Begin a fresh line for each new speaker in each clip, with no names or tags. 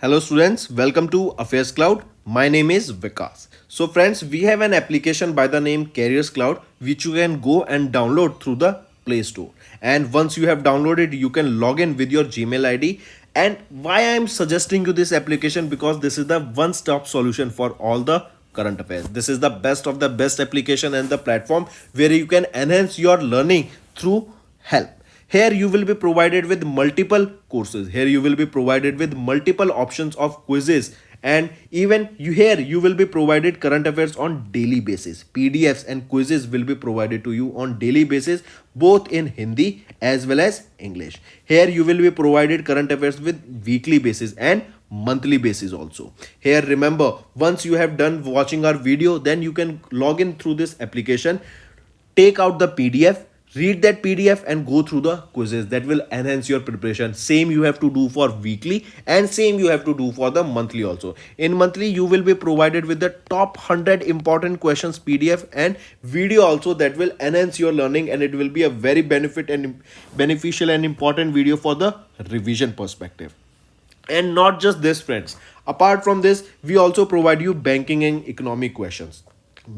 Hello students, welcome to Affairs Cloud. My name is Vikas. So friends, we have an application by the name Careers Cloud which you can go and download through the Play Store. And once you have downloaded, you can log in with your Gmail ID. And why I am suggesting you this application, because this is the one-stop solution for all the current affairs. This is the best of the best application and the platform where you can enhance your learning through help. Here you will be provided with multiple courses. Here you will be provided with multiple options of quizzes, and even you will be provided current affairs on daily basis. PDFs and quizzes will be provided to you on daily basis, both in Hindi as well as English. Here you will be provided current affairs with weekly basis and monthly basis also. Here remember, once you have done watching our video, then you can log in through this application, take out the PDF, read that PDF and go through the quizzes. That will enhance your preparation. Same you have to do for weekly and same you have to do for the monthly also. In monthly you will be provided with the top 100 important questions PDF and video also. That will enhance your learning, and it will be a very beneficial and important video for the revision perspective. And not just this friends, apart from this we also provide you banking and economic questions.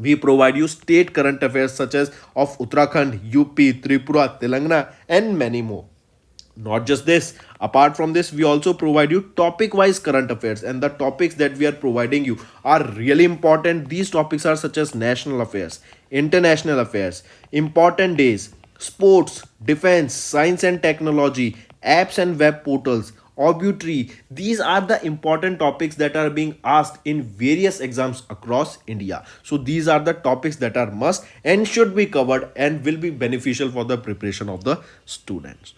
We provide you state current affairs such as of Uttarakhand, UP, Tripura, Telangana, and many more. Not just this, apart from this, we also provide you topic wise current affairs, and the topics that we are providing you are really important. These topics are such as national affairs, international affairs, important days, sports, defense, science and technology, apps and web portals, obituary. These are the important topics that are being asked in various exams across India. So these are the topics that are must and should be covered and will be beneficial for the preparation of the students.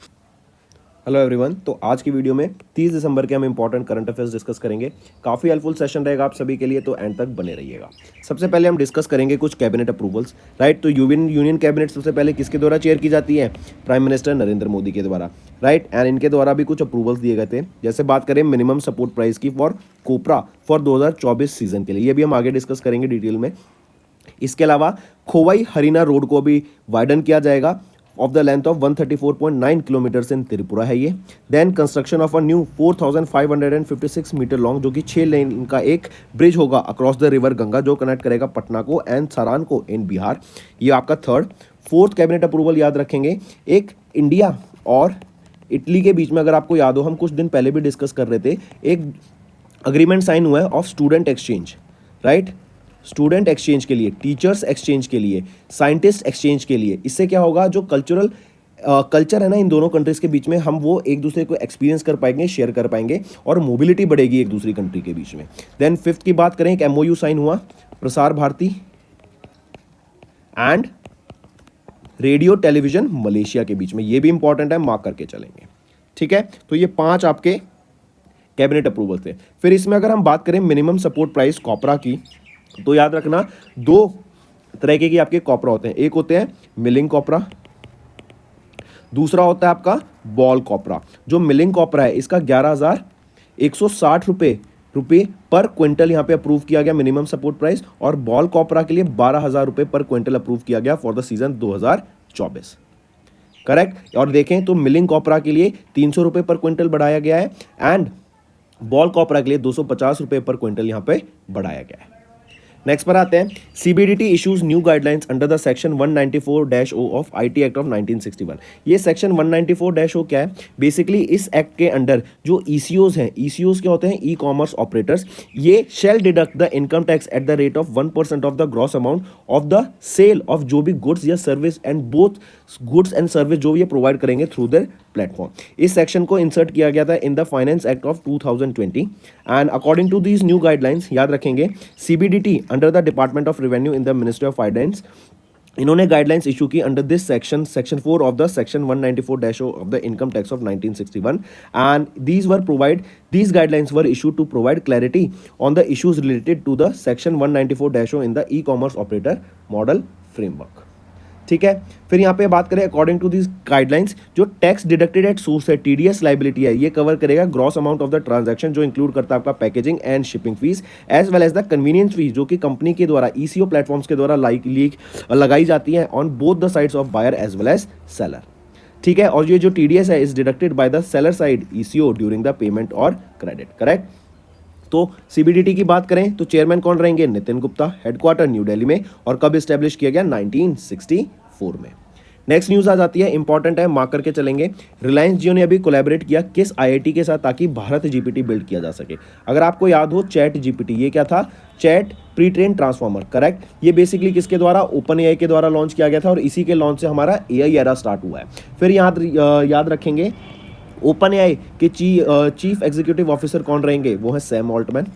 Hello everyone. तो आज की video में 30 दिसंबर के हम important current affairs discuss करेंगे। काफ़ी helpful session रहेगा आप सभी के लिए, तो एंड तक बने रहिएगा। सबसे पहले हम डिस्कस करेंगे कुछ कैबिनेट अप्रूवल्स, राइट। तो यूनियन कैबिनेट सबसे पहले किसके द्वारा चेयर की जाती है? प्राइम मिनिस्टर नरेंद्र मोदी के द्वारा, राइट। एंड इनके द्वारा भी कुछ अप्रूवल्स दिए गए थे। जैसे बात करें मिनिमम सपोर्ट प्राइस की फॉर कोपरा फॉर 2024 सीजन के लिए, ये भी हम आगे डिस्कस करेंगे डिटेल में। इसके अलावा खोवाई हरिना रोड को भी वाइडन किया जाएगा of the length of 134.9 kilometres in Tripura है ये। Then construction of a new 4556 metre long, जो कि 6 लेन का एक ब्रिज होगा अक्रॉस द रिवर गंगा, जो कनेक्ट करेगा पटना को एंड सरान को इन बिहार। ये आपका फोर्थ कैबिनेट अप्रूवल याद रखेंगे। एक इंडिया और इटली के बीच में, अगर आपको याद हो, हम कुछ दिन पहले भी डिस्कस कर रहे थे, एक अग्रीमेंट साइन हुआ है of student exchange, right. Student exchange के लिए, टीचर्स एक्सचेंज के लिए, साइंटिस्ट एक्सचेंज के लिए। इससे क्या होगा, जो कल्चर है ना इन दोनों कंट्रीज के बीच में, हम वो एक दूसरे को एक्सपीरियंस कर पाएंगे, शेयर कर पाएंगे, और मोबिलिटी बढ़ेगी एक दूसरी कंट्री के बीच में। देन फिफ्थ की बात करें, एक एमओयू साइन हुआ Prasar Bharati and radio television Malaysia के बीच में। ये भी इंपॉर्टेंट है, मार्क करके चलेंगे, ठीक है। तो ये 5 आपके कैबिनेट अप्रूवल थे। फिर इसमें अगर हम बात करें मिनिमम सपोर्ट प्राइस कॉपरा की, तो याद रखना 2 तरह के आपके कॉपरा होते हैं। एक होते हैं मिलिंग कॉपरा, दूसरा होता है आपका बॉल कॉपरा। जो मिलिंग कॉपरा है इसका 11,160 रुपये पर क्विंटल यहाँ पे अप्रूव किया गया मिनिमम सपोर्ट प्राइस, और बॉल कॉपरा के लिए 12,000 रुपये पर क्विंटल अप्रूव किया गया फॉर द सीजन 2024, करेक्ट। और देखें तो मिलिंग कॉपरा के लिए 300 रुपये पर क्विंटल बढ़ाया गया है, एंड बॉल कॉपरा के लिए 250 रुपये पर क्विंटल यहाँ पे बढ़ाया गया है। नेक्स्ट पर आते हैं, CBDT issues new guidelines under the section 194-O of IT act of 1961। ये सेक्शन 194-O क्या है? बेसिकली इस एक्ट के अंडर जो ईसीओज हैं, ईसीओज क्या होते हैं? E commerce operators. ये shall deduct the income tax at the rate of 1% of the gross amount of the sale of जो भी गुड्स या service, and both goods and service जो ये प्रोवाइड करेंगे थ्रू देयर प्लेटफॉर्म। इस section को insert किया गया था in the finance act of 2020, and according to these new guidelines, याद रखेंगे, CBDT under the department of revenue in the ministry of finance, इन्होंने गाइडलाइंस इशू की under this section 4 of the section 194-O of the income tax of 1961, and these guidelines were issued to provide clarity on the issues related to the section 194-O in the e-commerce operator model framework, ठीक है। फिर यहाँ पे बात करें according to this guidelines, जो tax deducted at source है, TDS liability है, ये कवर करेगा gross amount of the transaction, जो इंक्लूड करता है आपका packaging and shipping fees, as well as the convenience fees, जो कि कंपनी के द्वारा ईसीओ प्लेटफॉर्म्स के द्वारा लगाई जाती है on both the sides of buyer as well as seller, ठीक है। और ये जो टीडीएस है is deducted by the seller side ECO during the payment और क्रेडिट, करेक्ट। तो सीबीडीटी की बात करें तो चेयरमैन कौन रहेंगे? नितिन गुप्ता। हेडक्वार्टर न्यू दिल्ली में, और कब इस्टेब्लिश किया गया? 1964 में। नेक्स्ट न्यूज़ आ जाती है, इंपॉर्टेंट है, मार्क करके चलेंगे। रिलायंस जियो ने अभी कोलैबोरेट किया किस आईआईटी के साथ ताकि भारत जीपीटी बिल्ड किया जा सके? अगर आपको याद हो, चैट जीपीटी, ये क्या था? Chat pre train transformer, correct. ये बेसिकली किसके द्वारा? ओपन एआई के द्वारा लॉन्च किया गया था, और इसी के लॉन्च से हमारा एआई एरा स्टार्ट हुआ है। फिर याद रखेंगे, ओपन एआई के चीफ एग्जीक्यूटिव ऑफिसर कौन रहेंगे? वो है Sam Altman,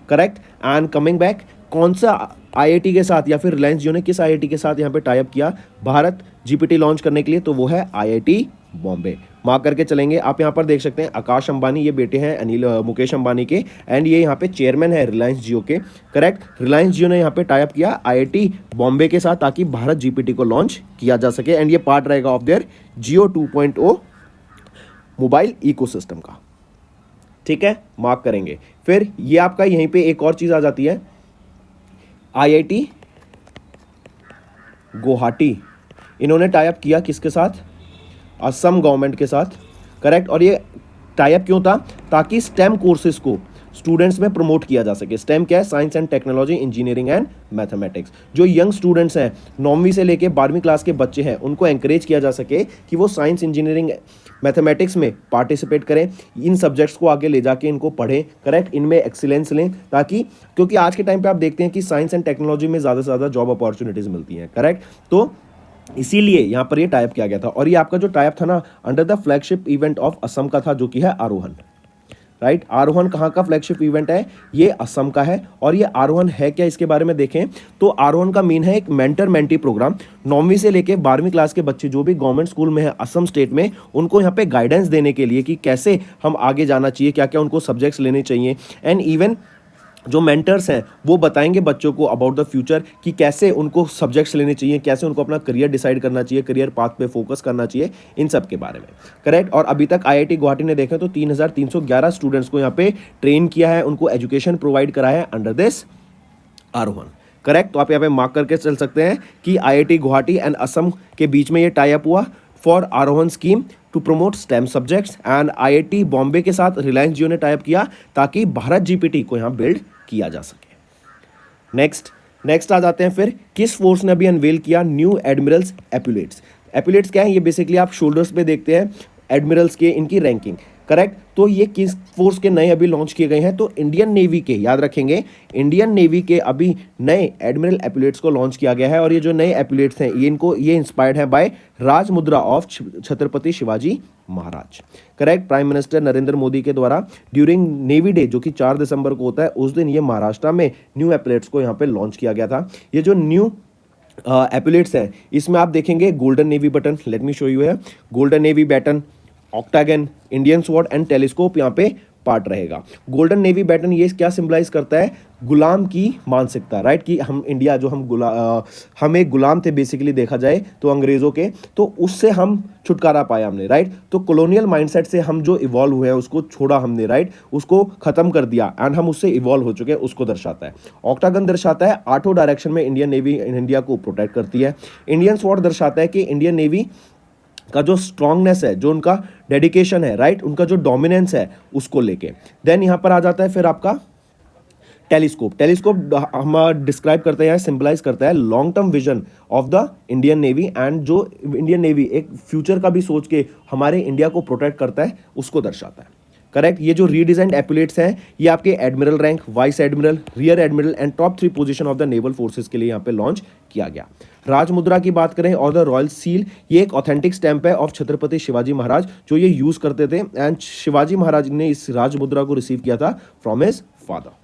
correct. And coming back, कौन सा आईआईटी के साथ या फिर रिलायंस जियो ने किस आईआईटी के साथ यहाँ पे टाई अप किया भारत जीपीटी लॉन्च करने के लिए? तो वो है आईआईटी बॉम्बे। मार्क करके चलेंगे। आप यहाँ पर देख सकते हैं आकाश अंबानी, ये बेटे हैं मुकेश अंबानी के, एंड ये यहाँ पे चेयरमैन है रिलायंस जियो के, करेक्ट। रिलायंस जियो ने यहाँ पे टाई अप किया आईआईटी बॉम्बे के साथ ताकि भारत जीपीटी को लॉन्च किया जा सके, एंड ये पार्ट रहेगा of their Jio 2.0 mobile ecosystem का, ठीक है, मार्क करेंगे। फिर ये आपका यहीं पे एक और चीज आ जाती है, आईआईटी गुवाहाटी, इन्होंने टाई अप किया किसके साथ? असम गवर्नमेंट के साथ, करेक्ट। और ये टाई अप क्यों था? ताकि स्टेम कोर्सेज को स्टूडेंट्स में प्रमोट किया जा सके। स्टेम क्या है? Science and technology, engineering and mathematics. जो यंग स्टूडेंट्स हैं, 9वीं से लेके 12वीं क्लास के बच्चे हैं, उनको एंकरेज किया जा सके कि वो साइंस, इंजीनियरिंग, मैथमेटिक्स में पार्टिसिपेट करें, इन सब्जेक्ट्स को आगे ले जाके इनको पढ़ें, करेक्ट, इनमें एक्सीलेंस लें, ताकि, क्योंकि आज के टाइम पे आप देखते हैं कि साइंस एंड टेक्नोलॉजी में ज़्यादा से ज़्यादा जॉब अपॉर्चुनिटीज़ मिलती हैं, करेक्ट। तो इसीलिए यहाँ पर ये टाइप किया गया था, और ये आपका जो टाइप था ना, under the flagship event of Assam का था, जो कि है आरोहण, राइट। आरोहण कहाँ का फ्लैगशिप इवेंट है? ये असम का है। और ये आरोहण है क्या, इसके बारे में देखें तो आरोहण का मीन है एक मेंटर मेंटी प्रोग्राम। 9वीं से लेके 12वीं क्लास के बच्चे जो भी गवर्नमेंट स्कूल में है असम स्टेट में, उनको यहाँ पे गाइडेंस देने के लिए कि कैसे हम आगे जाना चाहिए, क्या क्या उनको सब्जेक्ट्स लेने चाहिए, एंड इवन जो मेंटर्स हैं वो बताएंगे बच्चों को अबाउट द फ्यूचर कि कैसे उनको सब्जेक्ट्स लेने चाहिए, कैसे उनको अपना करियर डिसाइड करना चाहिए, करियर पाथ पे फोकस करना चाहिए, इन सब के बारे में, करेक्ट। और अभी तक आईआईटी गुवाहाटी ने देखें तो 3311 स्टूडेंट्स को यहाँ पे ट्रेन किया है, उनको एजुकेशन प्रोवाइड कराया है अंडर दिस आरोहण, करेक्ट। तो आप यहाँ पे मार्क करके चल सकते हैं कि आईआईटी गुवाहाटी एंड असम के बीच में ये टाई अप हुआ for Arohan scheme to promote STEM subjects, and IIT Bombay के साथ रिलायंस जियो ने टाई अप किया ताकि भारत जीपीटी को यहाँ बिल्ड किया जा सके। नेक्स्ट आ जाते हैं फिर, किस फोर्स ने अभी अनवेल किया न्यू एडमिरल्स एपुलेट्स? एपुलेट्स क्या है? ये बेसिकली आप शोल्डर्स पे देखते हैं एडमिरल्स के, इनकी रैंकिंग, करेक्ट। तो ये किस फोर्स के नए अभी लॉन्च किए गए हैं? तो इंडियन नेवी के, याद रखेंगे, इंडियन नेवी के अभी नए एडमिरल एपुलेट्स को लॉन्च किया गया है। और ये जो नए एपुलेट्स हैं ये इंस्पायर्ड है by Rajmudra of Chhatrapati Shivaji Maharaj, correct. Prime minister Narendra Modi के द्वारा ड्यूरिंग नेवी डे, जो कि 4 दिसंबर को होता है, उस दिन ये महाराष्ट्र में न्यू एपुलेट्स को यहाँ पे लॉन्च किया गया था। ये जो न्यू एपुलेट्स हैं, इसमें आप देखेंगे golden navy button, let me show you है, golden navy baton, octagon, Indian sword and telescope यहाँ पे पार्ट रहेगा। गोल्डन नेवी बैटन ये क्या सिंबलाइज करता है? गुलाम की मानसिकता, राइट, कि हम इंडिया जो हम एक गुलाम थे बेसिकली देखा जाए तो अंग्रेजों के, तो उससे हम छुटकारा पाया हमने, राइट। तो कॉलोनियल माइंडसेट से हम जो इवॉल्व हुए हैं उसको छोड़ा हमने, राइट, उसको खत्म कर दिया एंड हम उससे इवॉल्व हो चुके हैं, उसको दर्शाता है। ऑक्टागन दर्शाता है 8 डायरेक्शन में इंडियन नेवी इंडिया को प्रोटेक्ट करती है। इंडियन स्वॉर्ड दर्शाता है कि इंडियन नेवी का जो स्ट्रांगनेस है, जो उनका डेडिकेशन है, राइट, उनका जो डोमिनेंस है उसको लेके। देन यहाँ पर आ जाता है फिर आपका टेलीस्कोप हम डिस्क्राइब करते हैं, सिंबलाइज करता है long term vision of the Indian navy, and जो इंडियन नेवी एक फ्यूचर का भी सोच के हमारे इंडिया को प्रोटेक्ट करता है उसको दर्शाता है, करेक्ट। ये जो रीडिजाइंड एपुलेट्स हैं ये आपके admiral rank, vice admiral, rear admiral and top 3 position of the naval forces के लिए यहाँ पे लॉन्च किया गया। राजमुद्रा की बात करें और द रॉयल सील, ये एक ऑथेंटिक स्टैंप है ऑफ छत्रपति शिवाजी महाराज जो ये यूज करते थे, एंड शिवाजी महाराज ने इस राजमुद्रा को रिसीव किया था फ्रॉम हिज फादर।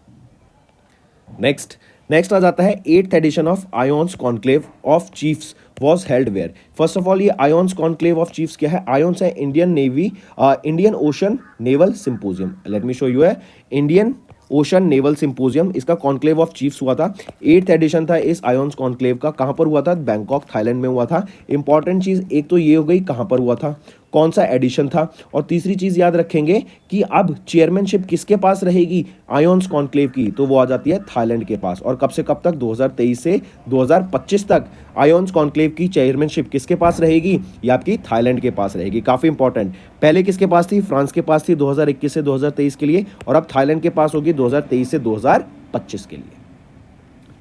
नेक्स्ट आ जाता है 8th edition of IONS conclave of chiefs was held where. First of all ये आयोन्स कॉन्क्लेव ऑफ चीफ्स क्या है? आयोन्स है Indian ocean naval symposium, let me show you है, इंडियन ओशन नेवल सिंपोजियम, इसका conclave of chiefs हुआ था। 8th addition था इस आयोन्स कॉन्क्लेव का। कहाँ पर हुआ था? बैंकॉक थाईलैंड में हुआ था। इंपॉर्टेंट चीज एक तो ये हो गई कहाँ पर हुआ था, कौन सा एडिशन था। और तीसरी चीज़ याद रखेंगे कि अब चेयरमैनशिप किसके पास रहेगी आयोन्स कॉन्क्लेव की, तो वो आ जाती है थाईलैंड के पास। और कब से कब तक, 2023 से 2025 तक आयोन्स कॉन्क्लेव की चेयरमैनशिप किसके पास रहेगी, ये आपकी थाईलैंड के पास रहेगी। काफ़ी इंपॉर्टेंट, पहले किसके पास थी, फ्रांस के पास थी 2021 से 2023 के लिए, और अब थाईलैंड के पास होगी 2023 से 2025 के लिए।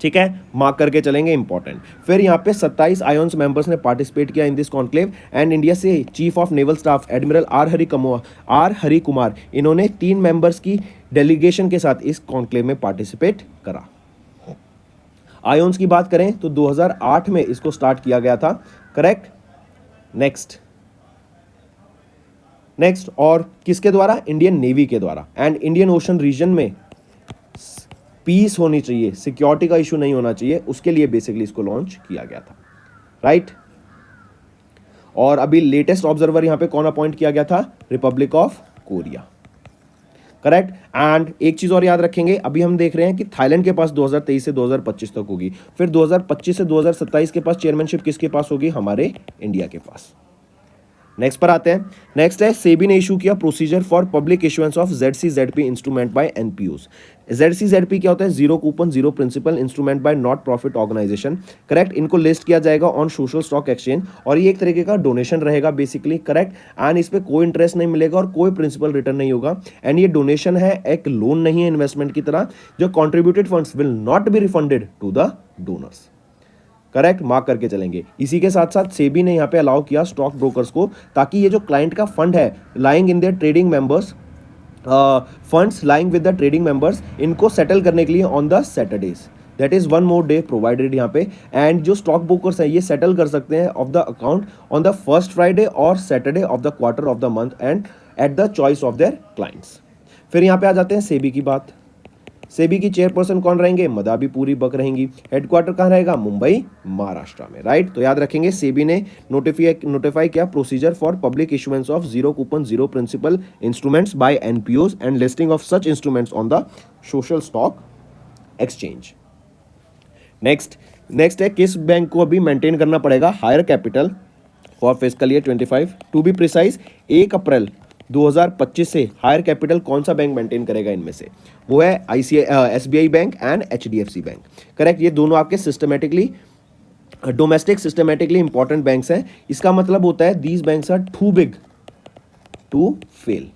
ठीक है, मार्क करके चलेंगे, इंपॉर्टेंट। फिर यहाँ पे 27 आयोन्स मेंबर्स ने पार्टिसिपेट किया in this conclave, and India से chief of naval staff admiral R Hari Kumar, इन्होंने 3 मेंबर्स की डेलीगेशन के साथ इस कॉन्क्लेव में पार्टिसिपेट करा। आयोन्स की बात करें तो 2008 में इसको स्टार्ट किया गया था, करेक्ट। नेक्स्ट और किसके द्वारा, इंडियन नेवी के द्वारा। एंड इंडियन ओशन रीजन में पीस होनी चाहिए, सिक्योरिटी का इशू नहीं होना चाहिए, उसके लिए बेसिकली इसको लॉन्च किया गया था, राइट। और अभी लेटेस्ट ऑब्जर्वर यहां पे कौन अपॉइंट किया गया था, Republic of Korea, correct. And एक चीज और याद रखेंगे, अभी हम देख रहे हैं कि थाईलैंड के पास 2023 से 2025 तक होगी, फिर 2025 से 2027 के पास चेयरमैनशिप किसके पास होगी, हमारे इंडिया के पास। नेक्स्ट पर आते हैं। नेक्स्ट है, सेबी ने इशू किया procedure for public issuance of ZCZP instrument by NPOs। ZCZP क्या होता है, zero coupon zero principal instrument by not profit organisation, correct. इनको लिस्ट किया जाएगा ऑन सोशल स्टॉक एक्सचेंज, और ये एक तरीके का डोनेशन रहेगा बेसिकली, करेक्ट। एंड इस पर कोई इंटरेस्ट नहीं मिलेगा और कोई प्रिंसिपल रिटर्न नहीं होगा। एंड ये डोनेशन है, एक लोन नहीं है इन्वेस्टमेंट की तरह। जो contributed funds will not be refunded to the donors, correct, mark करके चलेंगे। इसी के साथ साथ सेबी ने यहाँ पे अलाउ किया स्टॉक ब्रोकर्स को, ताकि ये जो क्लाइंट का फंड है lying in their trading members, funds lying with the trading members, इनको सेटल करने के लिए on the Saturdays, that is one more day provided यहाँ पे। एंड जो स्टॉक ब्रोकर्स हैं ये सेटल कर सकते हैं of the account on the first Friday और Saturday of the quarter of the month and at the choice of their clients. फिर यहाँ पे आ जाते हैं सेबी की बात। सेबी की चेयरपर्सन कौन रहेंगे, मदाबी पूरी बक रहेंगी। हेडक्वार्टर कहाँ रहेगा, मुंबई महाराष्ट्र में, राइट। तो याद रखेंगे, सेबी ने नोटिफाई किया procedure for public issuance of zero coupon zero principal instruments by NPOs and listing of such instruments on the social stock exchange. Next है, किस बैंक को अभी मेंटेन करना पड़ेगा higher capital for fiscal year 25, to be precise 1 April 2025 से higher capital कौन सा bank maintain करेगा इनमें से, वो है SBI bank and HDFC bank, correct. ये दोनों आपके systematically domestic systematically important banks हैं। इसका मतलब होता है these banks are too big to fail,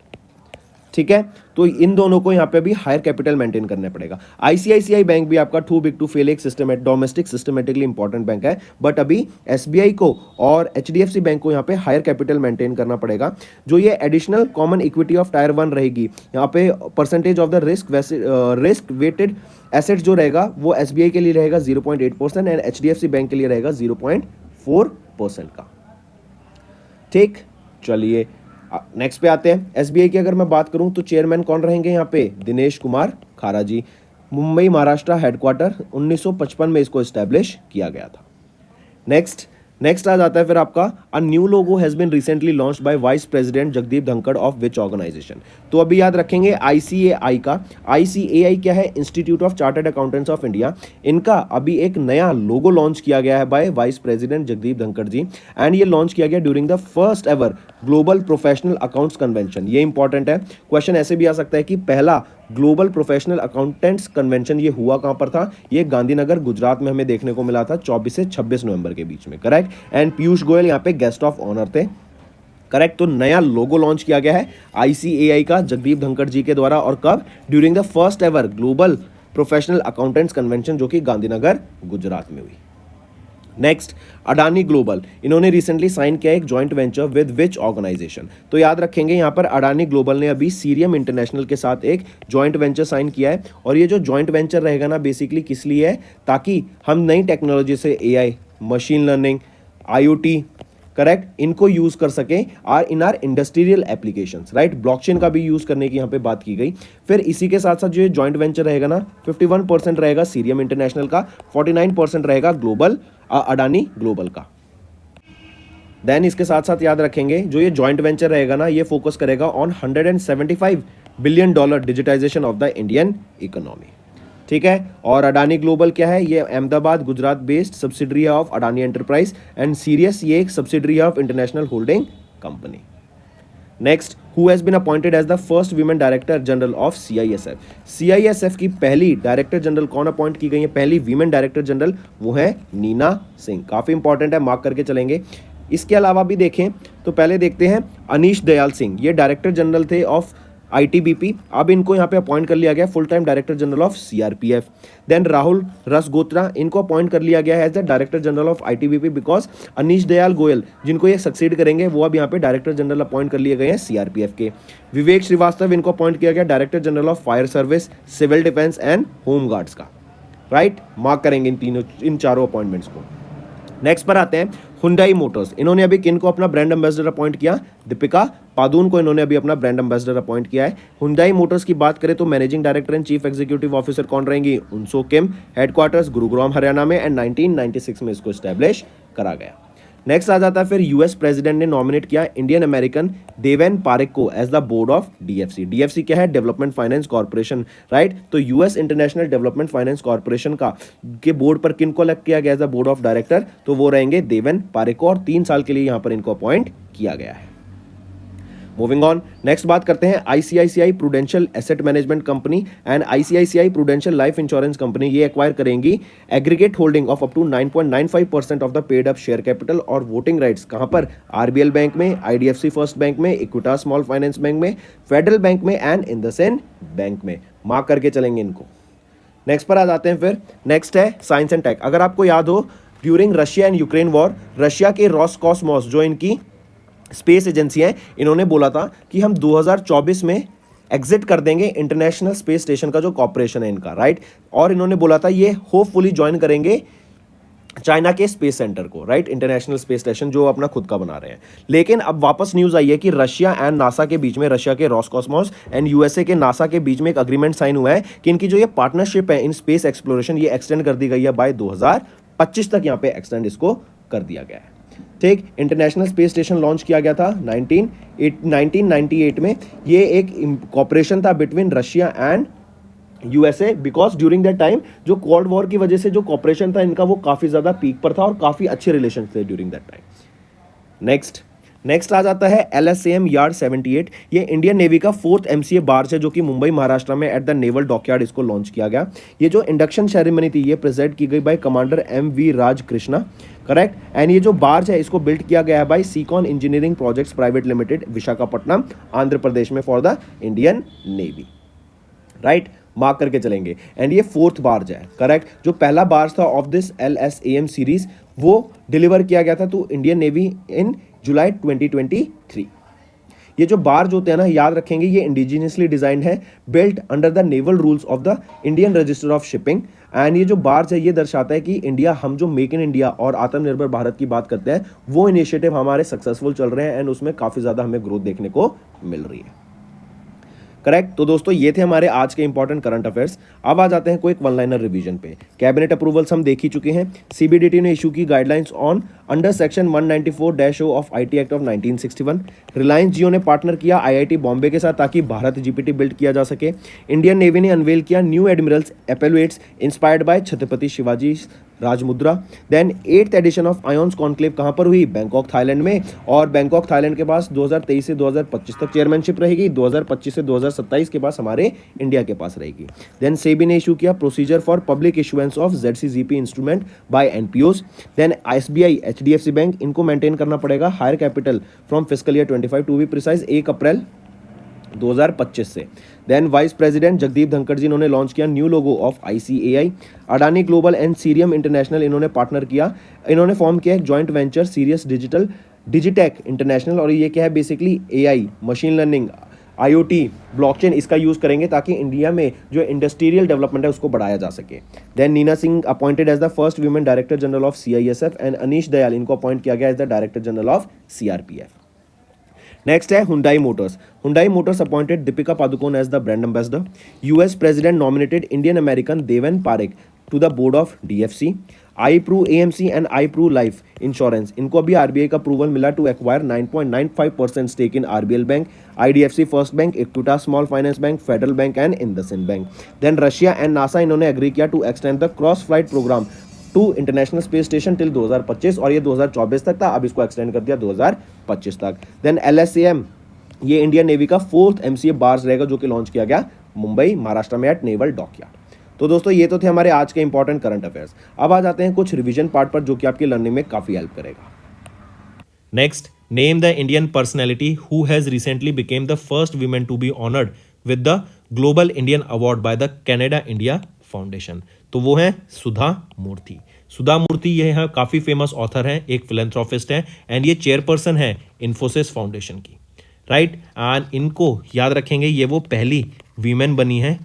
ठीक है। तो इन दोनों को यहाँ पे भी हायर कैपिटल मेंटेन करना पड़ेगा। ICICI बैंक भी आपका टू बिग टू फेल एक डोमेस्टिक सिस्टमेटिकली इंपॉर्टेंट बैंक है, बट अभी SBI को और HDFC बैंक को यहाँ पे हायर कैपिटल मेंटेन करना पड़ेगा। जो ये additional common equity of tier 1 रहेगी, यहाँ पे percentage of the risk weighted asset जो रहेगा वो SBI के लिए रहेगा 0.8% एंड HDFC बैंक के लिए रहेगा 0.4% का, ठीक। चलिए नेक्स्ट पे आते हैं। SBI की अगर मैं बात करूं तो चेयरमैन कौन रहेंगे यहाँ पे, दिनेश कुमार खारा जी। मुंबई महाराष्ट्र हेडक्वार्टर 1955 में इसको एस्टैब्लिश किया गया था। नेक्स्ट आ जाता है फिर आपका, a new logo has been recently launched by vice president Jagdeep Dhankhar of which organisation. तो अभी याद रखेंगे ICAI का, ICAI क्या है, institute of chartered accountants of India. इनका अभी एक नया लोगो लॉन्च किया गया है by vice president Jagdeep Dhankhar ji, and ये लॉन्च किया गया during the first ever global professional accounts convention. ये इंपॉर्टेंट है, क्वेश्चन ऐसे भी आ सकता है कि पहला ग्लोबल प्रोफेशनल अकाउंटेंट्स कन्वेंशन ये हुआ कहां पर था, ये गांधीनगर गुजरात में हमें देखने को मिला था 24 से 26 नवंबर के बीच में, करेक्ट। एंड पीयूष गोयल यहाँ पे गेस्ट ऑफ ऑनर थे, करेक्ट। तो नया लोगो लॉन्च किया गया है ICAI का जगदीप धनखड़ जी के द्वारा, और कब, during the first ever global professional accountants convention जो कि गांधीनगर गुजरात में हुई। नेक्स्ट, अडानी ग्लोबल, इन्होंने रिसेंटली साइन किया एक joint venture with which organisation. तो याद रखेंगे यहाँ पर अडानी ग्लोबल ने अभी सीरियम इंटरनेशनल के साथ एक जॉइंट वेंचर साइन किया है, और ये जो जॉइंट वेंचर रहेगा ना बेसिकली किस लिए है, ताकि हम नई टेक्नोलॉजी से AI, मशीन लर्निंग, IoT, करेक्ट, इनको यूज कर सकें or in our industrial applications, right. Blockchain का भी यूज करने की यहाँ पे बात की गई। फिर इसी के साथ साथ जो जॉइंट वेंचर रहेगा ना, 51% रहेगा सीरियम इंटरनेशनल का, 49% रहेगा ग्लोबल अडानी ग्लोबल का। देन इसके साथ साथ याद रखेंगे जो ये जॉइंट वेंचर रहेगा ना, ये फोकस करेगा on $175 billion digitisation of the Indian economy, ठीक है। और अडानी ग्लोबल क्या है, ये Ahmedabad Gujarat based subsidiary of Adani enterprise, and Sirius ये एक subsidiary of international holding company, next, who has been appointed as the first women director general of CISF। CISF की पहली डायरेक्टर जनरल कौन अपॉइंट की गई है, पहली वीमेन डायरेक्टर जनरल, वो है नीना सिंह। काफ़ी इंपॉर्टेंट है, मार्क करके चलेंगे। इसके अलावा भी देखें तो पहले देखते हैं अनीश दयाल सिंह, ये डायरेक्टर जनरल थे ऑफ ITBP, अब इनको यहाँ पे अपॉइंट कर लिया गया full time director general of CRPF। Then Rahul Rasgotra, इनको अपॉइंट कर लिया गया है as the director general of ITBP because Anish Dayal Goyal जिनको ये सक्सीड करेंगे वो अब यहाँ पे डायरेक्टर जनरल अपॉइंट कर लिए गए हैं CRPF के। विवेक श्रीवास्तव, इनको अपॉइंट किया गया director general of fire service, civil defence and home guards का। राइट, मार्क करेंगे इन चारों अपॉइंटमेंट्स को। नेक्स्ट पर आते हैं हुंडई मोटर्स, इन्होंने अभी किन को अपना ब्रांड एम्बेसडर अपॉइंट किया, दीपिका पादुकोण को इन्होंने अभी अपना ब्रांड एम्बेसडर अपॉइंट किया है। हुंडई मोटर्स की बात करें तो managing director and chief executive officer कौन रहेंगी, उनसो किम, हेडक्वार्टर्स गुरुग्राम हरियाणा में, एंड 1996 में इसको स्टैब्लिश करा गया। नेक्स्ट आ जाता है फिर यूएस प्रेसिडेंट ने नॉमिनेट किया इंडियन अमेरिकन देवेन पारेख को as the board of DFC। DFC क्या है, डेवलपमेंट फाइनेंस कॉर्पोरेशन, राइट। तो US international development finance corporation का के बोर्ड पर किन को इलेक्ट किया गया as the board of director, तो वो रहेंगे देवेन पारेख को, और 3 साल के लिए यहाँ पर इनको अपॉइंट किया गया है। मूविंग ऑन, नेक्स्ट बात करते हैं ICICI prudential asset management company and ICICI prudential life insurance company, ये एक्वायर करेंगी aggregate holding of up to 9.95% of the paid up share capital और वोटिंग राइट्स कहां पर, RBL बैंक में, IDFC फर्स्ट बैंक में, इक्विटा स्मॉल फाइनेंस बैंक में, federal bank में and IndusInd bank में। मार्क करके चलेंगे इनको। नेक्स्ट पर आ जाते हैं फिर, नेक्स्ट है साइंस एंड टेक। अगर आपको याद हो during Russia and Ukraine war, Russia के रोसकॉस्मोस जो इनकी स्पेस एजेंसी है, इन्होंने बोला था कि हम 2024 में एग्जिट कर देंगे इंटरनेशनल स्पेस स्टेशन का जो कॉर्पोरेशन है इनका, राइट। और इन्होंने बोला था ये होपफुली ज्वाइन करेंगे चाइना के स्पेस सेंटर को, राइट, इंटरनेशनल स्पेस स्टेशन जो अपना खुद का बना रहे हैं। लेकिन अब वापस न्यूज़ आई है कि रशिया एंड नासा के बीच में, रशिया के रोसकॉस्मोस एंड USA के नासा के बीच में एक अग्रीमेंट साइन हुआ है कि इनकी जो ये पार्टनरशिप है इन स्पेस एक्सप्लोरेशन, ये एक्सटेंड कर दी गई है बाय 2025 तक, यहाँ पे एक्सटेंड इसको कर दिया गया है। ठीक, इंटरनेशनल स्पेस स्टेशन लॉन्च किया गया था 1998 में। ये एक कॉपरेशन था between Russia and USA because during that time जो कोल्ड वॉर की वजह से जो कॉपरेशन था इनका वो काफ़ी ज़्यादा पीक पर था और काफ़ी अच्छे रिलेशन थे ड्यूरिंग दैट टाइम। नेक्स्ट आ जाता है LSAM यार्ड 78, ये इंडियन नेवी का 4th MCA बार्ज है जो कि मुंबई महाराष्ट्र में एट द नेवल डॉकयार्ड इसको लॉन्च किया गया। ये जो इंडक्शन सेरेमनी थी ये प्रेजेंट की गई by commander MV Raj Krishna, correct. And ये जो बार्ज है इसको बिल्ड किया गया है by Seacon engineering projects private limited, Visakhapatnam, Andhra Pradesh में, for the Indian navy, right. Mark करके चलेंगे। एंड ये 4th बार्ज है, करेक्ट। जो पहला बार्ज था ऑफ दिस LSAM सीरीज वो डिलीवर किया गया था टू इंडियन नेवी इन जुलाई 2023। ये जो बार्ज होते हैं ना, याद रखेंगे ये इंडिजिनियसली डिजाइंड है, built under the naval rules of the Indian register of shipping. And ये जो बार्ज है ये दर्शाता है कि इंडिया, हम जो मेक इन इंडिया और आत्मनिर्भर भारत की बात करते हैं वो इनिशिएटिव हमारे सक्सेसफुल चल रहे हैं एंड उसमें काफ़ी ज़्यादा हमें ग्रोथ देखने को मिल रही है, करेक्ट। तो दोस्तों ये थे हमारे आज के इंपॉर्टेंट करंट अफेयर्स। अब आ जाते हैं कोई वन लाइनर रिवीजन पे। कैबिनेट अप्रूवल्स हम देख ही चुके हैं। CBDT ने इशू की guidelines on under section 194-0 of IT act of 1961। Reliance Jio ने पार्टनर किया IIT बॉम्बे के साथ ताकि भारत GPT बिल्ड किया जा सके। इंडियन नेवी ने अनवेल किया new admirals epaulettes inspired by Chhatrapati Shivaji Rajmudra. Then 8th edition of IONS conclave कहाँ पर हुई, बैंकॉक थाईलैंड में, और बैंकॉक थाईलैंड के पास 2023 से 2025 तक चेयरमैनशिप रहेगी, 2025 से 2027 के पास हमारे इंडिया के पास रहेगी। देन सेबी ने इशू किया procedure for public issuance of ZCGP instrument by NPOs। Then SBI HDFC bank, इनको मेंटेन करना पड़ेगा higher capital from fiscal year 25 to be precise 1 April 2025 से। Then vice president Jagdeep Dhankhar ji इन्होंने लॉन्च किया new logo of ICAI। Adani global and Sirius international इन्होंने partner किया, इन्होंने form किया एक joint venture Sirius Digitech international, और ये क्या है basically AI, machine learning, IoT, blockchain इसका यूज करेंगे ताकि इंडिया में जो इंडस्ट्रियल डेवलपमेंट है उसको बढ़ाया जा सके। Then Neena Singh appointed as the first women director general of CISF and Anish Dayal इनको अपॉइंट किया गया as the director general of CRPF। Next है Hyundai Motors. Hyundai Motors appointed Deepika Padukone as the brand ambassador. US president nominated Indian American Deven Parekh to the board of DFC। iPru AMC एंड iPru life insurance, इनको अभी RBI का approval मिला to acquire 9.95% stake in RBL bank, IDFC first bank, Equitas small finance bank, federal bank and IndusInd bank. Then Russia and NASA इन्होंने agree किया to extend the cross flight programme to international space station till 2025, और ये 2024 तक था, अब इसको extend कर दिया 2025 तक। देन LSAM ये इंडियन नेवी का 4th MCA बार्ज रहेगा जो कि लॉन्च किया गया मुंबई महाराष्ट्र में एट नेवल डॉकयार्ड। तो दोस्तों ये तो थे हमारे आज के इंपॉर्टेंट करंट अफेयर्स। अब आ जाते हैं कुछ रिवीजन पार्ट पर जो कि आपकी लर्निंग में काफी हेल्प करेगा।
Next, name the Indian personality who has recently became the first woman to be honored with the Global Indian Award by the Canada India Foundation। तो वो है सुधा मूर्ति। सुधा मूर्ति ये है काफ़ी फेमस ऑथर हैं, एक फिलेंथ्रोपिस्ट हैं एंड ये चेयरपर्सन है इन्फोसिस फाउंडेशन की, राइट। एंड इनको याद रखेंगे, ये वो पहली वीमेन बनी है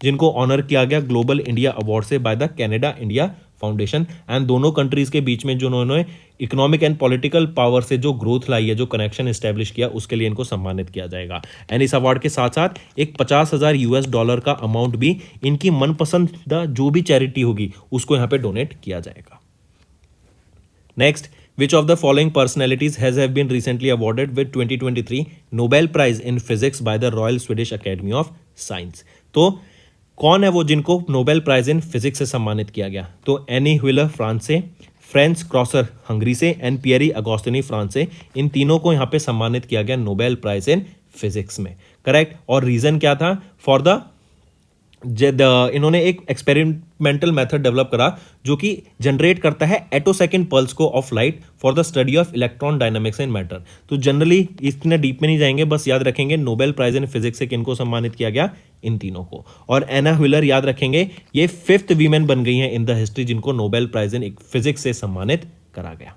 जिनको ऑनर किया गया ग्लोबल इंडिया अवार्ड से by the Canada India foundation. And दोनों कंट्रीज के बीच में जो उन्होंने इकोनॉमिक एंड पॉलिटिकल पावर से जो ग्रोथ लाई है, जो कनेक्शन एस्टेब्लिश किया, उसके लिए इनको सम्मानित किया जाएगा। एंड इस अवार्ड के साथ साथ एक $50,000 का अमाउंट भी इनकी मनपसंद जो भी चैरिटी होगी उसको यहाँ पे डोनेट किया जाएगा। Next, which of the following personalities have been recently awarded with 2023 Nobel Prize in Physics by the Royal Swedish Academy of Science। तो कौन है वो जिनको नोबेल प्राइज इन फिजिक्स से सम्मानित किया गया? तो एनी व्हीलर फ्रांस से, फ्रेंच क्रॉसर हंगरी से एंड पियरी अगोस्टिनी फ्रांस से। इन तीनों को यहाँ पे सम्मानित किया गया नोबेल प्राइज इन फिजिक्स में, करेक्ट। और रीजन क्या था? फॉर द इन्होंने एक एक्सपेरिमेंटल मेथड डेवलप करा जो कि जनरेट करता है एटोसेकेंड पल्स को of light for the study of electron dynamics in matter. तो जनरली इतने डीप में नहीं जाएंगे, बस याद रखेंगे नोबेल प्राइज इन फिजिक्स से किनको सम्मानित किया गया? इन तीनों को। और एना व्हीलर याद रखेंगे, ये 5th वीमेन बन गई हैं इन द हिस्ट्री जिनको नोबेल प्राइज इन फिजिक्स से सम्मानित करा गया।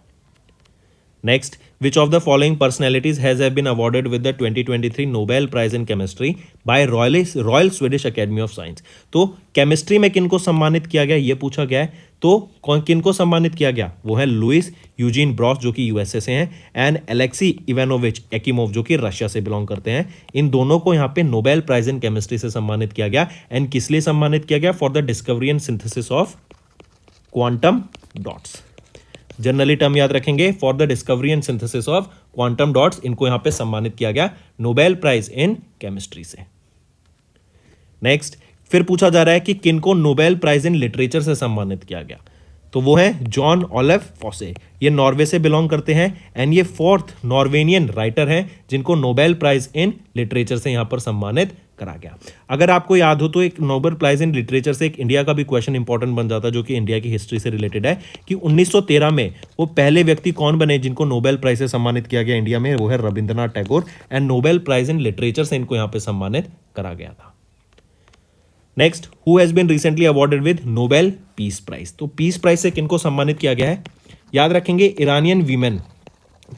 Next, which of the following personalities has been awarded with the 2023 Nobel Prize in Chemistry by Royal Swedish Academy of Science? तो केमिस्ट्री में किनको सम्मानित किया गया ये पूछा गया है। तो किनको सम्मानित किया गया? वो है लुइस यूजीन ब्रॉस जो कि यूएसए से हैं एंड एलेक्सी इवानोविच एकिमोव जो कि रशिया से बिलोंग करते हैं। इन दोनों को यहाँ पे नोबेल प्राइज इन केमिस्ट्री से सम्मानित किया गया। एंड किस लिए सम्मानित किया गया? For the discovery and synthesis of quantum dots. Generally term याद रखेंगे, for the discovery and synthesis of quantum dots. इनको यहां पे सम्मानित किया गया नोबेल प्राइज इन केमिस्ट्री से। नेक्स्ट, फिर पूछा जा रहा है कि किनको नोबेल प्राइज इन लिटरेचर से सम्मानित किया गया? तो वो है जॉन ओलेफ फॉसे। ये नॉर्वे से बिलोंग करते हैं एंड ये 4th नॉर्वेनियन राइटर हैं जिनको नोबेल प्राइज इन लिटरेचर से यहां पर सम्मानित करा गया। अगर आपको याद हो तो एक नोबेल प्राइज इन लिटरेचर से एक इंडिया का भी क्वेश्चन इंपॉर्टेंट बन जाता है जो कि इंडिया की हिस्ट्री से रिलेटेड है कि 1913 में वो पहले व्यक्ति कौन बने जिनको नोबेल प्राइज से सम्मानित किया गया इंडिया में? वो है Rabindranath Tagore. And Nobel prize in literature से इनको यहां पे सम्मानित करा गया था। Next, who has been recently awarded with Nobel peace prize? तो पीस प्राइज से किनको सम्मानित किया गया है? याद रखेंगे, ईरानियन वीमेन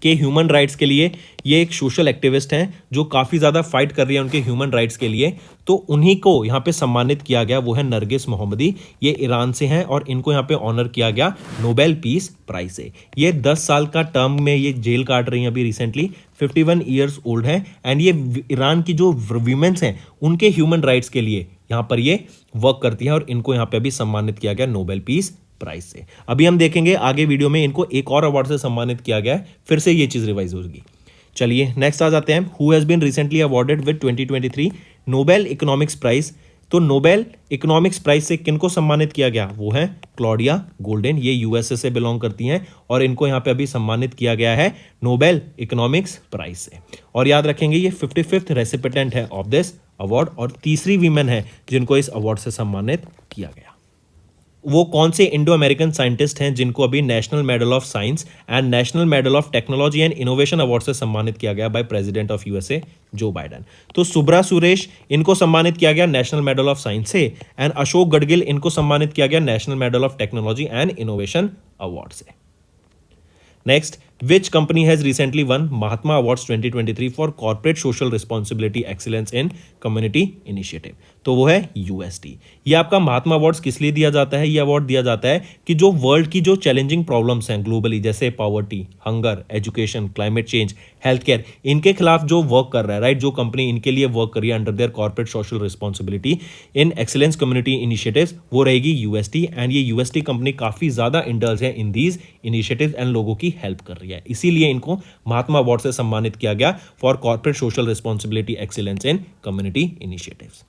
के ह्यूमन राइट्स के लिए ये एक सोशल एक्टिविस्ट हैं जो काफ़ी ज़्यादा फाइट कर रही है उनके ह्यूमन राइट्स के लिए। तो उन्हीं को यहाँ पे सम्मानित किया गया, वो है नरगिस मोहम्मदी। ये ईरान से हैं और इनको यहाँ पे ऑनर किया गया नोबेल पीस प्राइज से। ये 10 साल का टर्म में ये जेल काट रही हैं अभी रिसेंटली, 51 ईयर्स ओल्ड है। एंड ये ईरान की जो वीमेंस हैं उनके ह्यूमन राइट्स के लिए यहाँ पर ये वर्क करती है और इनको यहाँ पे अभी सम्मानित किया गया नोबेल पीस प्राइज से। अभी हम देखेंगे आगे वीडियो में इनको एक और अवार्ड से सम्मानित किया गया है, फिर से ये चीज रिवाइज होगी। चलिए नेक्स्ट आ जाते हैं, who has been recently awarded with 2023 Nobel economics prize. तो नोबेल इकोनॉमिक्स प्राइज से किनको सम्मानित किया गया? वो है क्लॉडिया गोल्डन। ये यूएसए से बिलोंग करती हैं और इनको यहाँ पे अभी सम्मानित किया गया है नोबेल इकोनॉमिक्स प्राइज से। और याद रखेंगे ये 55th रेसिपिटेंट है ऑफ दिस अवार्ड और तीसरी वीमेन है जिनको इस अवार्ड से सम्मानित किया गया। वो कौन से इंडो अमेरिकन साइंटिस्ट हैं जिनको अभी national medal of science and national medal of technology and innovation award से सम्मानित किया गया by president of USA Joe Biden? तो सुब्रा सुरेश, इनको सम्मानित किया गया नेशनल मेडल ऑफ साइंस से। एंड अशोक गडगिल, इनको सम्मानित किया गया national medal of technology and innovation award से। Next, which company has recently won Mahatma Awards 2023 for corporate social responsibility excellence in community initiative? तो वो है UST। ये आपका महात्मा अवार्ड्स किस लिए दिया जाता है? ये अवार्ड दिया जाता है कि जो वर्ल्ड की जो चैलेंजिंग प्रॉब्लम्स हैं ग्लोबली, जैसे poverty, hunger, education, climate change, health care, इनके खिलाफ जो वर्क कर रहा है, राइट, जो कंपनी इनके लिए वर्क कर रही है under their corporate social responsibility in excellence community initiatives, वो रहेगी UST। एंड ये UST कंपनी काफ़ी ज़्यादा इंडल्ज है इन दीज इनिशिएटिव्स एंड लोगों की हेल्प कर रही है, इसीलिए इनको महात्मा अवार्ड से सम्मानित किया गया for corporate social responsibility excellence in community initiatives.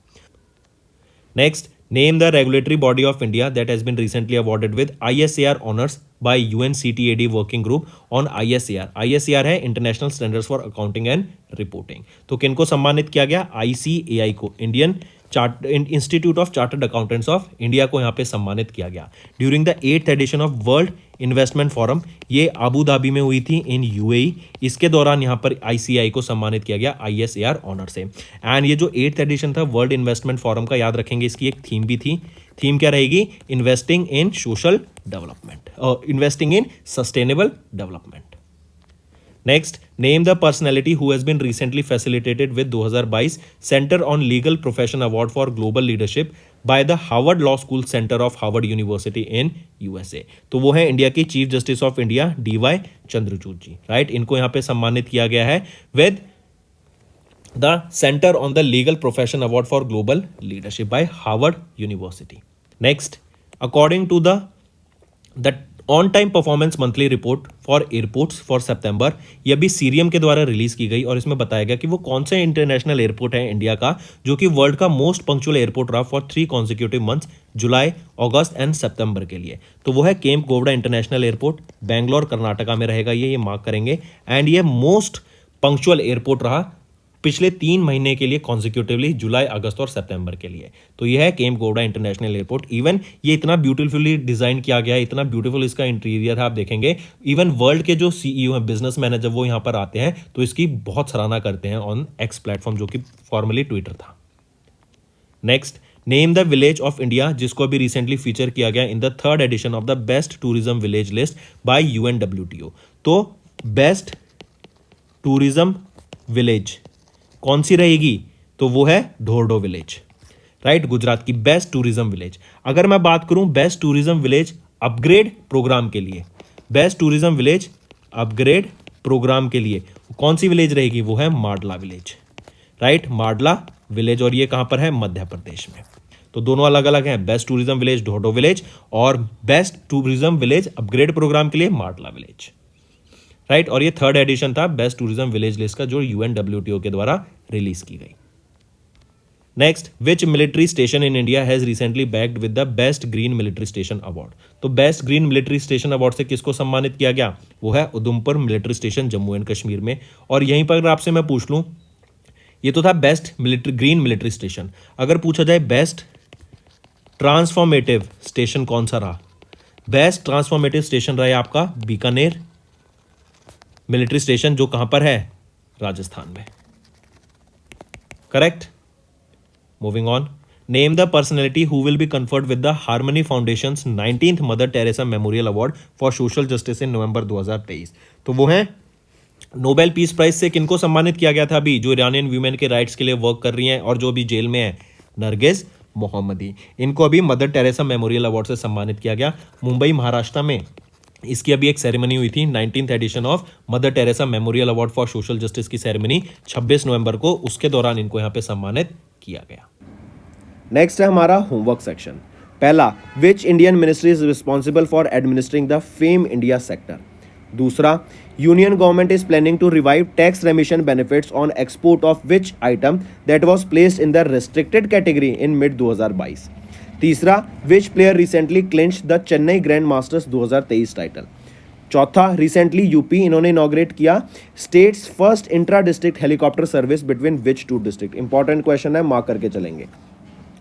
Next, Name the regulatory body of India that has been recently awarded with ISAR honors by UNCTAD working group on ISAR. ISAR है international standards for accounting and reporting. तो किनको सम्मानित किया गया? ICAI को, Indian institute of chartered accountants of India को यहाँ पे सम्मानित किया गया during the 8th edition of world investment forum. ये अबू धाबी में हुई थी इन UAE. इसके दौरान यहाँ पर ICAI को सम्मानित किया गया ISAR ऑनर से. एंड ये जो 8th एडिशन था वर्ल्ड इन्वेस्टमेंट फोरम का, याद रखेंगे इसकी एक थीम भी थी. थीम क्या रहेगी? Investing in social development, investing in sustainable development. Next, name the personality who has been recently facilitated with 2022 Center on Legal Profession Award for Global Leadership by the Harvard Law School Center of Harvard University in USA. तो वो है India की chief justice of India DY Chandrachud ji, right. इनको यहाँ पे सम्मानित किया गया है with the Center on the Legal Profession Award for Global Leadership by Harvard University. Next, according to the on time performance monthly report for airports for September, ये भी cerium के द्वारा रिलीज की गई और इसमें बताया गया कि वो कौन से इंटरनेशनल एयरपोर्ट है इंडिया का जो कि वर्ल्ड का मोस्ट पंक्चुअल एयरपोर्ट रहा फॉर 3 कॉन्सिक्यूटिव मंथ्स, जुलाई, अगस्त एंड सितंबर के लिए. तो वो है केम्प गोवड़ा इंटरनेशनल एयरपोर्ट, बेंगलोर कर्नाटका में रहेगा ये मार्क करेंगे. एंड ये मोस्ट पंक्चुअल एयरपोर्ट रहा पिछले 3 महीने के लिए कॉन्सिक्यूटिवली, जुलाई, अगस्त और सितंबर के लिए. तो यह है Kempe Gowda international airport. Even ये इतना ब्यूटीफुली डिजाइन किया गया है, इतना ब्यूटीफुल इसका इंटीरियर है, आप देखेंगे इवन वर्ल्ड के जो CEO हैं, बिजनेस मैनेजर, वो यहाँ पर आते हैं तो इसकी बहुत सराहना करते हैं ऑन एक्स प्लेटफॉर्म जो कि फॉर्मली ट्विटर था. Next, name the village of India जिसको अभी रिसेंटली फीचर किया गया in the 3rd edition of the best tourism village list by UNWTO. तो बेस्ट टूरिज्म विलेज कौन सी रहेगी? तो वो है ढोरडो विलेज, राइट, गुजरात की बेस्ट टूरिज्म विलेज. अगर मैं बात करूं best tourism village upgrade programme के लिए, best tourism village upgrade programme के लिए कौन सी विलेज रहेगी? वो है Madla village, right, Madla village. और ये कहां पर है? मध्य प्रदेश में. तो दोनों अलग अलग हैं, best tourism village Dhordo village और best tourism village upgrade programme के लिए माडला विलेज, राइट. और ये 3rd एडिशन था बेस्ट टूरिज्म विलेज लिस्ट का जो UNWTO के द्वारा रिलीज की गई. Next, which military station in India has recently bagged with the best green military station award. तो best green military station award से किसको सम्मानित किया गया? वो है Udhampur military station Jammu and Kashmir में. और यहीं पर अगर आपसे मैं पूछ लूं, ये तो था बेस्ट ग्रीन मिलिट्री स्टेशन, अगर पूछा जाए बेस्ट ट्रांसफॉर्मेटिव स्टेशन कौन सा रहा? बेस्ट ट्रांसफॉर्मेटिव स्टेशन रहा है आपका बीकानेर मिलिट्री स्टेशन, जो कहां पर है? राजस्थान में, correct. Moving on, name the personality who will be conferred with the Harmony Foundation's 19th Mother Teresa memorial award for social justice in November 2023. तो वो है नोबेल पीस प्राइज से किनको सम्मानित किया गया था अभी, जो ईरानियन वीमेन के राइट्स के लिए वर्क कर रही हैं और जो अभी जेल में है? नरगिस मोहम्मदी. इनको अभी मदर टेरेसा मेमोरियल अवार्ड से सम्मानित किया गया. मुंबई, महाराष्ट्र में इसकी अभी एक सेरेमनी हुई थी, 19th edition of Mother Teresa memorial award for social justice की सेरेमनी 26 नवंबर को, उसके दौरान इनको यहाँ पे सम्मानित किया गया.
नेक्स्ट है हमारा होमवर्क सेक्शन. पहला, which Indian ministry is responsible for administering the FAME India sector. दूसरा, union government is planning to revive tax remission benefits on export of which item that was placed in the restricted category in mid 2022. तीसरा, which player recently clinch the Chennai grand masters 2023 title. चौथा, recently UP इन्होंने inaugurate किया state's first intra district helicopter service between which 2 district. Important question है, mark करके चलेंगे.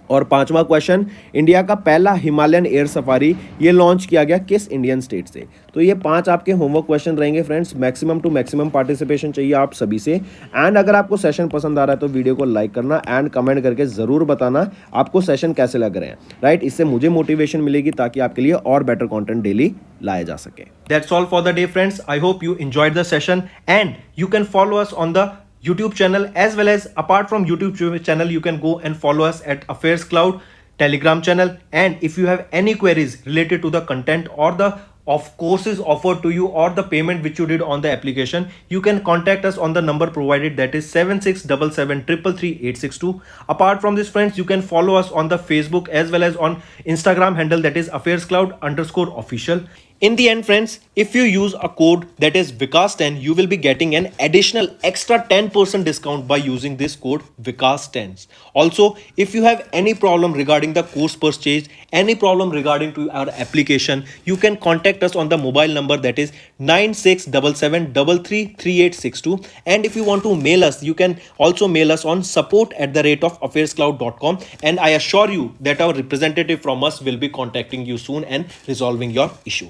और पांचवा question, India का पहला हिमालयन एयर सफारी ये लॉन्च किया गया किस इंडियन स्टेट से. तो ये 5 आपके होमवर्क क्वेश्चन रहेंगे friends. Maximum to maximum participation चाहिए आप सभी से. एंड अगर आपको सेशन पसंद आ रहा है तो वीडियो को लाइक करना एंड कमेंट करके जरूर बताना आपको सेशन कैसे लग रहे हैं, राइट. इससे मुझे मोटिवेशन मिलेगी ताकि आपके लिए और बेटर कंटेंट डेली लाया जा सके.
That's all for the day, friends. I hope you enjoyed the session and you can follow us on the YouTube channel as well as apart from YouTube channel you can go and follow us at Affairs Cloud Telegram channel. And if you have any queries related to the content or the of courses offered to you or the payment which you did on the application, you can contact us on the number provided, that is 7677333862. Apart from this, friends, you can follow us on the Facebook as well as on Instagram handle, that is affairscloud_official. In the end, friends, if you use a code that is Vikas10, you will be getting an additional extra 10% discount by using this code Vikas10. Also, if you have any problem regarding the course purchase, any problem regarding to our application, you can contact us on the mobile number that is 9677333862. And if you want to mail us, you can also mail us on support@affairscloud.com, and I assure you that our representative from us will be contacting you soon and resolving your issue.